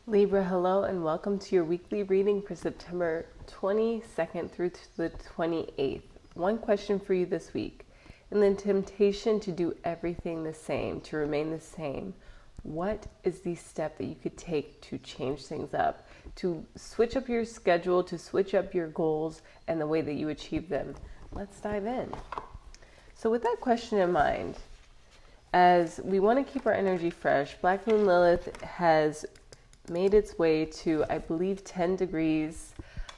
Libra, hello, and welcome to your weekly reading for September 22nd through to the 28th. One question for you this week. In the temptation to do everything the same, to remain the same, what is the step that you could take to change things up, to switch up your schedule, to switch up your goals and the way that you achieve them? Let's dive in. So with that question in mind, as we want to keep our energy fresh, Black Moon Lilith has made its way to, I believe, 10 degrees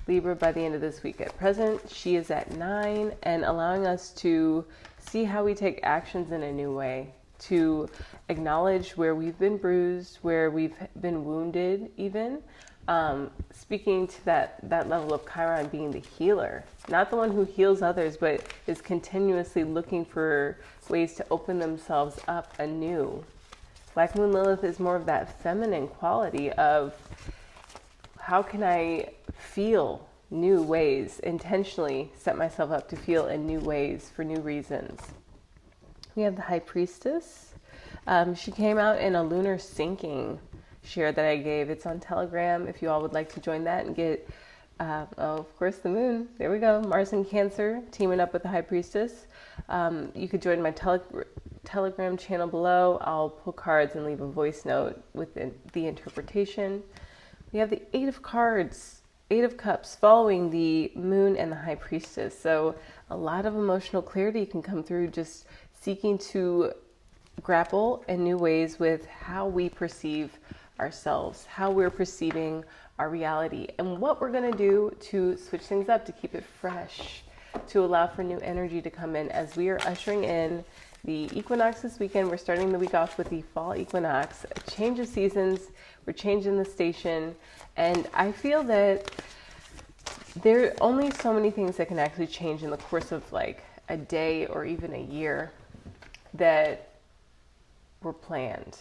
Libra by the end of this week. At present, she is at 9 and allowing us to see how we take actions in a new way, to acknowledge where we've been bruised, where we've been wounded even. Speaking to that level of Chiron being the healer, not the one who heals others, but is continuously looking for ways to open themselves up anew. Black Moon Lilith is more of that feminine quality of how can I feel new ways, intentionally set myself up to feel in new ways for new reasons. We have the High Priestess. She came out in a lunar syncing share that I gave. It's on Telegram if you all would like to join that and get, of course, the moon. There we go. Mars and Cancer teaming up with the High Priestess. You could join my Telegram channel below. I'll pull cards and leave a voice note with the interpretation. We have the Eight of Cards, Eight of Cups, following the Moon and the High Priestess. So a lot of emotional clarity can come through just seeking to grapple in new ways with how we perceive ourselves, how we're perceiving our reality, and what we're going to do to switch things up, to keep it fresh, to allow for new energy to come in as we are ushering in the equinox this weekend. We're starting the week off with the fall equinox, a change of seasons. We're changing the station, and I feel that there are only so many things that can actually change in the course of like a day or even a year that were planned.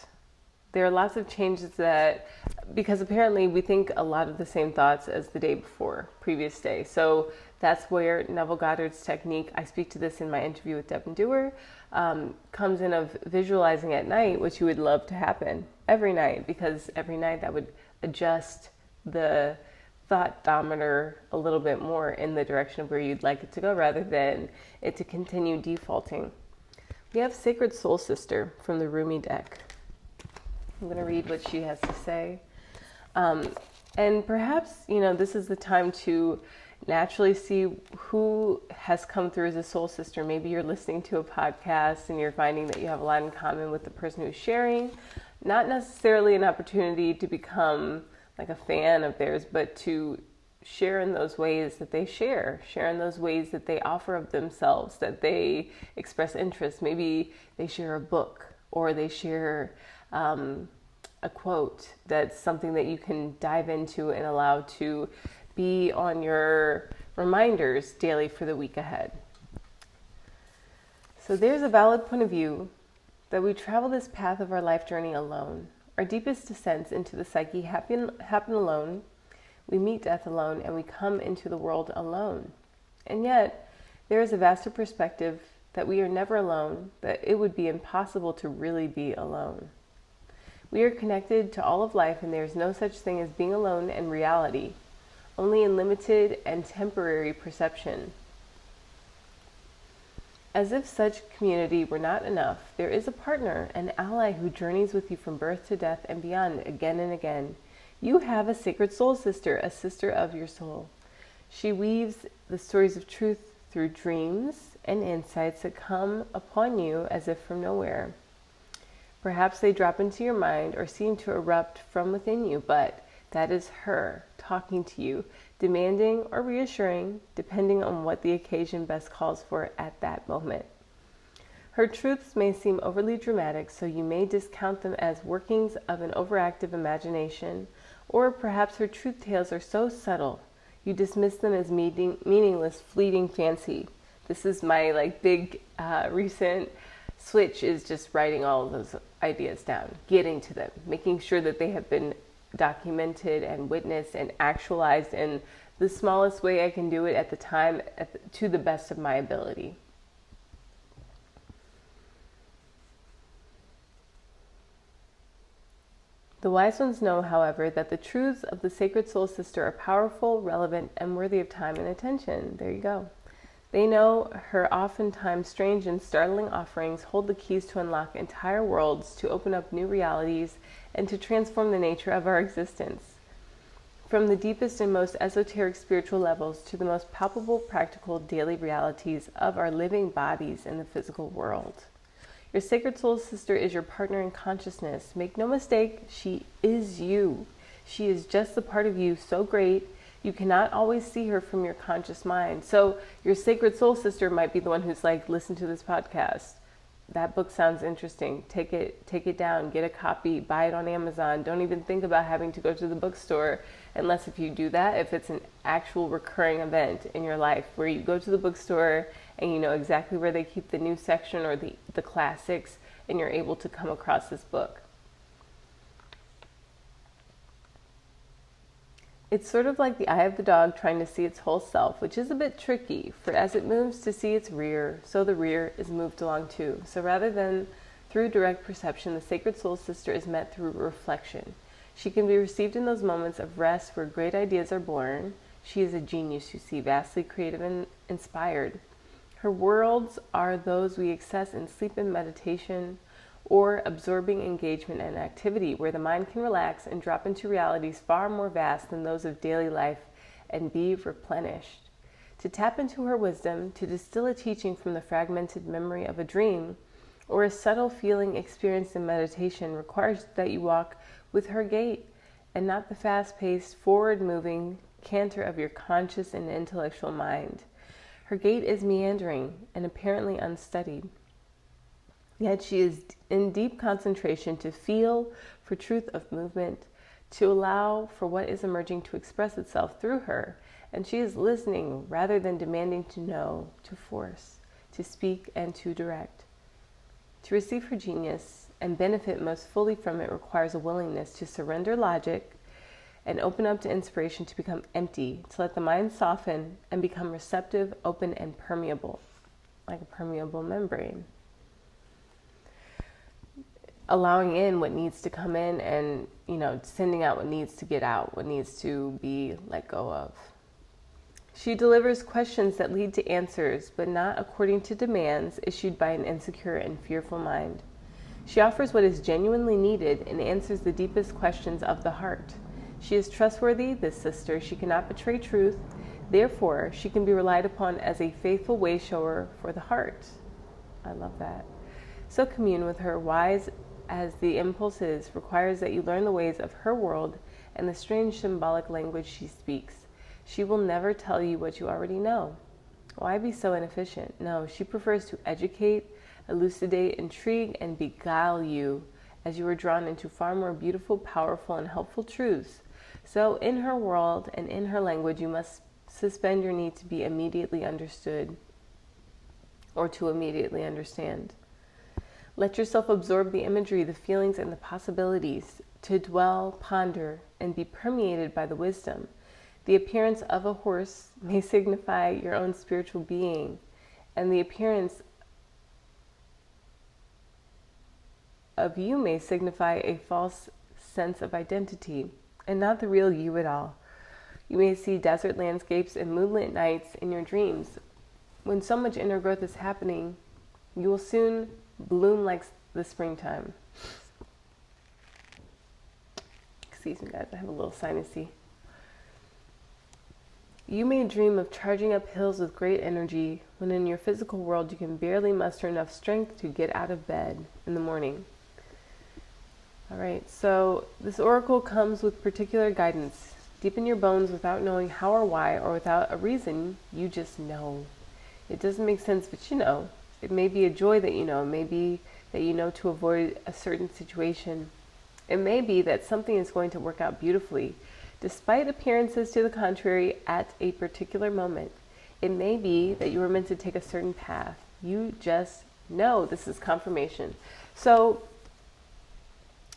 There are lots of changes that, because apparently we think a lot of the same thoughts as the day before, previous day. So that's where Neville Goddard's technique, I speak to this in my interview with Deb and Dewar, comes in of visualizing at night, which you would love to happen every night, because every night that would adjust the thought-dometer a little bit more in the direction of where you'd like it to go rather than it to continue defaulting. We have Sacred Soul Sister from the Rumi deck. I'm going to read what she has to say. And perhaps, this is the time to naturally see who has come through as a soul sister. Maybe you're listening to a podcast and you're finding that you have a lot in common with the person who's sharing. Not necessarily an opportunity to become like a fan of theirs, but to share in those ways that they share in those ways that they offer of themselves, that they express interest. Maybe they share a book, or they share a quote that's something that you can dive into and allow to be on your reminders daily for the week ahead. So there's a valid point of view that we travel this path of our life journey alone. Our deepest descents into the psyche happen alone. We meet death alone, and we come into the world alone. And yet, there is a vaster perspective that we are never alone, that it would be impossible to really be alone. We are connected to all of life, and there is no such thing as being alone in reality, only in limited and temporary perception. As if such community were not enough, there is a partner, an ally who journeys with you from birth to death and beyond again and again. You have a sacred soul sister, a sister of your soul. She weaves the stories of truth through dreams and insights that come upon you as if from nowhere. Perhaps they drop into your mind or seem to erupt from within you, but that is her talking to you, demanding or reassuring, depending on what the occasion best calls for at that moment. Her truths may seem overly dramatic, so you may discount them as workings of an overactive imagination, or perhaps her truth tales are so subtle, you dismiss them as meaningless, fleeting fancy. This is my big recent switch, is just writing all of those ideas down, getting to them, making sure that they have been documented and witnessed and actualized in the smallest way I can do it at the time, to the best of my ability. The wise ones know, however, that the truths of the sacred soul sister are powerful, relevant, and worthy of time and attention. There you go. They know her oftentimes strange and startling offerings hold the keys to unlock entire worlds, to open up new realities, and to transform the nature of our existence. From the deepest and most esoteric spiritual levels to the most palpable, practical daily realities of our living bodies in the physical world. Your sacred soul sister is your partner in consciousness. Make no mistake, she is you. She is just the part of you so great you cannot always see her from your conscious mind. So your sacred soul sister might be the one who's like, listen to this podcast. That book sounds interesting. Take it down, get a copy, buy it on Amazon. Don't even think about having to go to the bookstore unless if you do that, if it's an actual recurring event in your life where you go to the bookstore and you know exactly where they keep the new section or the classics and you're able to come across this book. It's sort of like the eye of the dog trying to see its whole self, which is a bit tricky, for as it moves to see its rear, so the rear is moved along too. So rather than through direct perception, the sacred soul sister is met through reflection. She can be received in those moments of rest where great ideas are born. She is a genius, you see, vastly creative and inspired. Her worlds are those we access in sleep and meditation, or absorbing engagement and activity, where the mind can relax and drop into realities far more vast than those of daily life and be replenished. To tap into her wisdom, to distill a teaching from the fragmented memory of a dream, or a subtle feeling experienced in meditation, requires that you walk with her gait and not the fast-paced, forward-moving canter of your conscious and intellectual mind. Her gait is meandering and apparently unstudied. Yet she is in deep concentration to feel for truth of movement, to allow for what is emerging to express itself through her. And she is listening rather than demanding to know, to force, to speak, and to direct. To receive her genius and benefit most fully from it requires a willingness to surrender logic and open up to inspiration, to become empty, to let the mind soften and become receptive, open, and permeable, like a permeable membrane. Allowing in what needs to come in and, sending out what needs to get out, what needs to be let go of. She delivers questions that lead to answers, but not according to demands issued by an insecure and fearful mind. She offers what is genuinely needed and answers the deepest questions of the heart. She is trustworthy, this sister. She cannot betray truth. Therefore, she can be relied upon as a faithful way shower for the heart. I love that. So commune with her. Wise as the impulse is, requires that you learn the ways of her world and the strange symbolic language she speaks. She will never tell you what you already know. Why be so inefficient? No, she prefers to educate, elucidate, intrigue, and beguile you as you are drawn into far more beautiful, powerful, and helpful truths. So in her world and in her language, you must suspend your need to be immediately understood or to immediately understand. Let yourself absorb the imagery, the feelings, and the possibilities, to dwell, ponder, and be permeated by the wisdom. The appearance of a horse may signify your own spiritual being, and the appearance of you may signify a false sense of identity, and not the real you at all. You may see desert landscapes and moonlit nights in your dreams. When so much inner growth is happening, you will soon bloom like the springtime. Excuse me, guys, I have a little sinusy. You may dream of charging up hills with great energy when in your physical world you can barely muster enough strength to get out of bed in the morning. All right, so this oracle comes with particular guidance. Deep in your bones, without knowing how or why, or without a reason, you just know. It doesn't make sense, but you know. It may be a joy that you know. It may be that you know to avoid a certain situation. It may be that something is going to work out beautifully, despite appearances to the contrary at a particular moment. It may be that you were meant to take a certain path. You just know. This is confirmation. So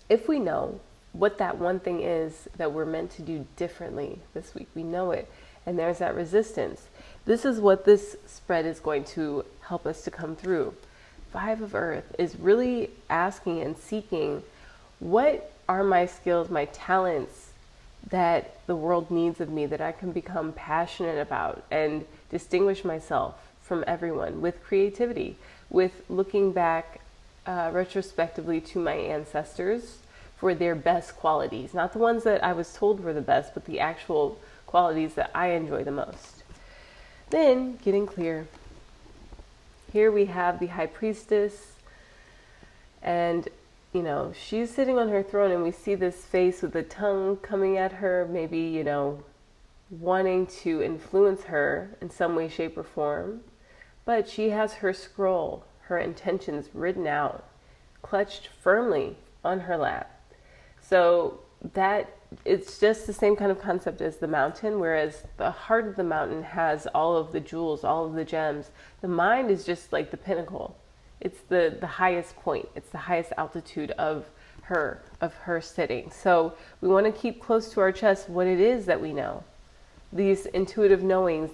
if we know what that one thing is that we're meant to do differently this week, we know it, and there's that resistance. This is what this spread is going to help us to come through. 5 of Earth is really asking and seeking, what are my skills, my talents that the world needs of me, that I can become passionate about and distinguish myself from everyone with creativity, with looking back retrospectively to my ancestors for their best qualities, not the ones that I was told were the best, but the actual qualities that I enjoy the most. Then getting clear. Here we have the High Priestess, and you know, she's sitting on her throne, and we see this face with the tongue coming at her, maybe, you know, wanting to influence her in some way, shape, or form. But she has her scroll, her intentions written out, clutched firmly on her lap. So that it's just the same kind of concept as the mountain, whereas the heart of the mountain has all of the jewels, all of the gems. The mind is just like the pinnacle. It's the highest point. It's the highest altitude of her sitting. So we want to keep close to our chest what it is that we know. These intuitive knowings,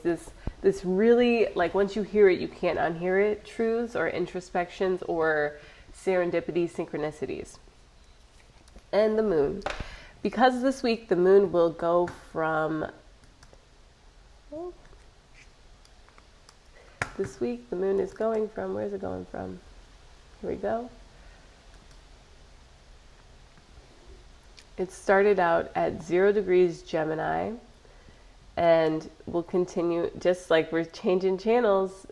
this really, like, once you hear it, you can't unhear it, truths or introspections or serendipity, synchronicities. And the moon. Because this week the moon will go from... This week, the moon is going from, where's it going from? Here we go. It started out at 0 degrees Gemini and will continue, just like we're changing channels,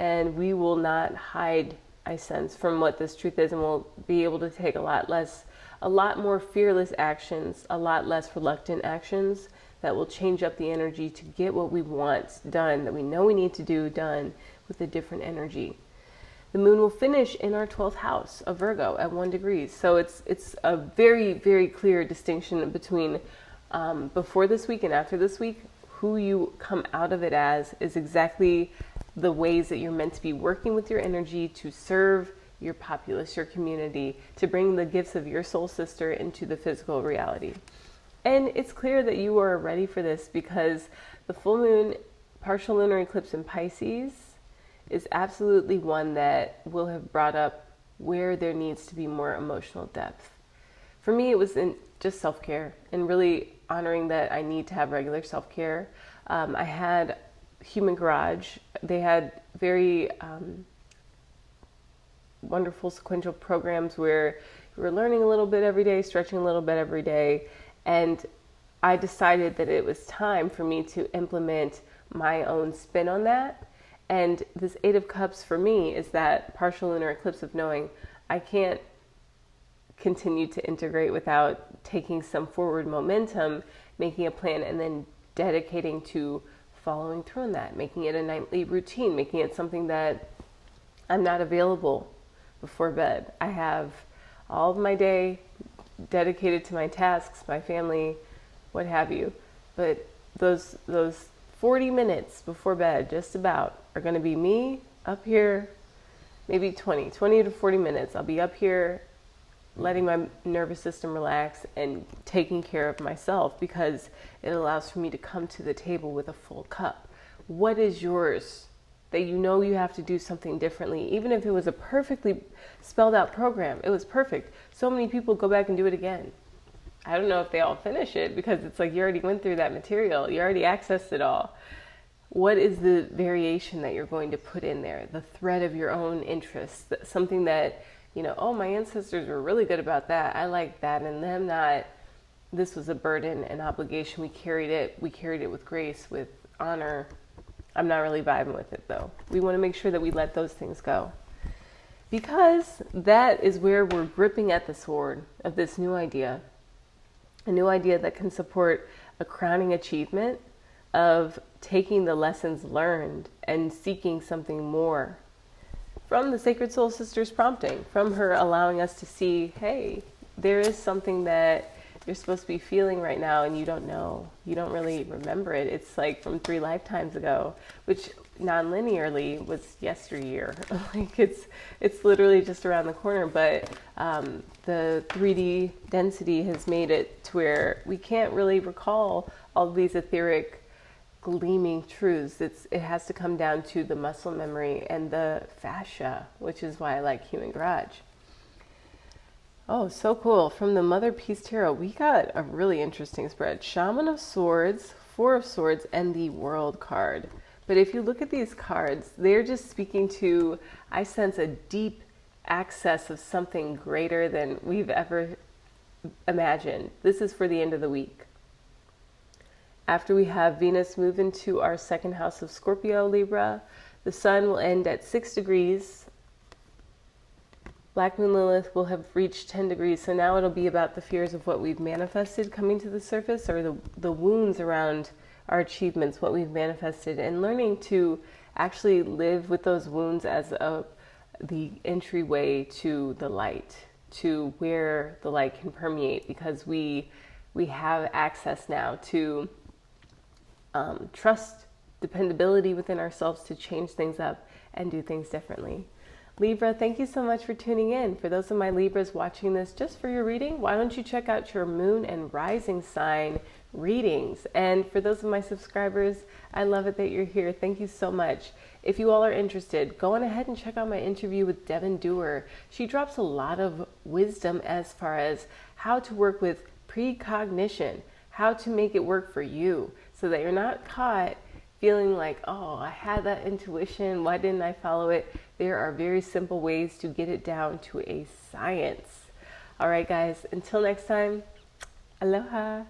and we will not hide, I sense, from what this truth is, and we'll be able to take a lot more fearless actions, a lot less reluctant actions that will change up the energy to get what we want done, that we know we need to do done with a different energy. The moon will finish in our 12th house of Virgo at 1 degree. So it's a very, very clear distinction between before this week and after this week. Who you come out of it as is exactly the ways that you're meant to be working with your energy to serve your populace, your community, to bring the gifts of your soul sister into the physical reality. And it's clear that you are ready for this because the full moon, partial lunar eclipse in Pisces is absolutely one that will have brought up where there needs to be more emotional depth. For me, it was in just self-care and really honoring that I need to have regular self-care. I had Human Garage. They had very wonderful sequential programs where we were learning a little bit every day, stretching a little bit every day. And I decided that it was time for me to implement my own spin on that. And this 8 of Cups for me is that partial lunar eclipse of knowing I can't continue to integrate without taking some forward momentum, making a plan, and then dedicating to following through on that, making it a nightly routine, making it something that I'm not available before bed. I have all of my day dedicated to my tasks, my family, what have you. But those 40 minutes before bed, just about, are going to be me up here, maybe 20 to 40 minutes. I'll be up here letting my nervous system relax and taking care of myself because it allows for me to come to the table with a full cup. What is yours that you know you have to do something differently? Even if it was a perfectly spelled out program, it was perfect. So many people go back and do it again. I don't know if they all finish it because it's like you already went through that material. You already accessed it all. What is the variation that you're going to put in there? The thread of your own interest, something that, you know, oh, my ancestors were really good about that. I like that. And them not, this was a burden, an obligation. We carried it with grace, with honor. I'm not really vibing with it though. We want to make sure that we let those things go. Because that is where we're gripping at the sword of this new idea. A new idea that can support a crowning achievement of taking the lessons learned and seeking something more from the Sacred Soul Sister's prompting, from her allowing us to see, hey, there is something that you're supposed to be feeling right now and you don't know. You don't really remember it. It's like from 3 lifetimes ago, which non-linearly was yesteryear. Like it's literally just around the corner, but the 3D density has made it to where we can't really recall all of these etheric gleaming truths. It has to come down to the muscle memory and the fascia, which is why I like Human Garage. Oh, so cool. From the Mother Peace Tarot, we got a really interesting spread. Shaman of Swords, Four of Swords, and the World card. But if you look at these cards, they're just speaking to, I sense, a deep access of something greater than we've ever imagined. This is for the end of the week. After we have Venus move into our second house of Scorpio, Libra, the sun will end at 6 degrees. Black Moon Lilith will have reached 10 degrees, so now it'll be about the fears of what we've manifested coming to the surface, or the wounds around our achievements, what we've manifested, and learning to actually live with those wounds as the entryway to the light, to where the light can permeate, because we have access now to trust, dependability within ourselves to change things up and do things differently. Libra, thank you so much for tuning in. For those of my Libras watching this just for your reading, why don't you check out your moon and rising sign readings? And for those of my subscribers, I love it that you're here. Thank you so much. If you all are interested, go on ahead and check out my interview with Devin Dewar. She drops a lot of wisdom as far as how to work with precognition, how to make it work for you so that you're not caught feeling like, oh, I had that intuition, why didn't I follow it? There are very simple ways to get it down to a science. All right, guys, until next time, aloha.